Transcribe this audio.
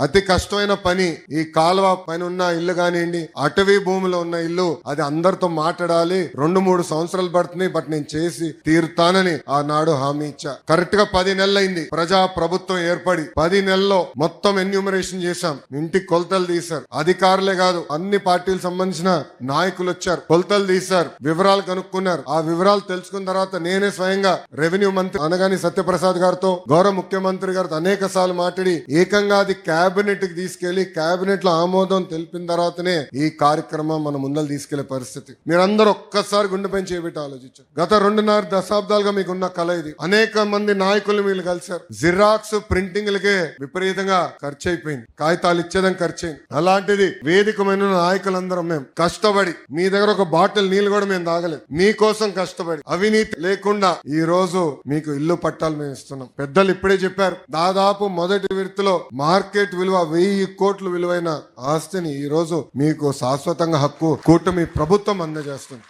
అతి కష్టమైన పని ఈ కాలువ పైన ఉన్న ఇల్లు కానివ్వండి, అటవీ భూమిలో ఉన్న ఇల్లు, అది అందరితో మాట్లాడాలి. 2-3 సంవత్సరాలు పడుతుంది, బట్ నేను చేసి తీరుతానని ఆనాడు హామీ ఇచ్చా. కరెక్ట్ గా 10 నెలలైంది ప్రజా ప్రభుత్వం ఏర్పడి. 10 నెలల్లో మొత్తం ఎన్యూమరేషన్ చేశాం, ఇంటికి కొలతలు తీశారు. అధికారులే కాదు, అన్ని పార్టీలకు సంబంధించిన నాయకులు వచ్చారు, కొలతలు తీశారు, వివరాలు కనుక్కున్నారు. ఆ వివరాలు తెలుసుకున్న తర్వాత నేనే స్వయంగా రెవెన్యూ మంత్రి అనగాని సత్యప్రసాద్ గారితో, గౌరవ ముఖ్యమంత్రి గారితో అనేక సార్లు మాట్లాడి ఏకంగా అది కేబినెట్ కి తీసుకెళ్లి కేబినెట్ లో ఆమోదం తెలిపిన తర్వాతనే ఈ కార్యక్రమం మన ముందలు తీసుకెళ్లే పరిస్థితి. మీరందరూ ఒక్కసారి గుండెపై చేపెట్టి ఆలోచించారు. గత 2.5 దశాబ్దాలుగా మీకున్న కళ ఇది. అనేక మంది నాయకులు మీరు కలిశారు. జిరాక్స్ ప్రింటింగ్లకే విపరీతంగా ఖర్చు అయిపోయింది, కాగితాలు ఇచ్చేదానికి ఖర్చు అయింది. అలాంటిది వేదికమైన నాయకులందరం మేము కష్టపడి, మీ దగ్గర ఒక బాటిల్ నీళ్ళు కూడా మేము తాగలేదు, మీకోసం కష్టపడి అవినీతి లేకుండా ఈ రోజు మీకు ఇల్లు పట్టాలు మేము ఇస్తున్నాం. పెద్దలు ఇప్పుడే చెప్పారు, దాదాపు మొదటి విడతలో మార్కెట్ విలువ 1000 కోట్లు విలువైన ఆస్తిని ఈ రోజు మీకు శాశ్వతంగా హక్కు కూటమి ప్రభుత్వం అందజేస్తుంది.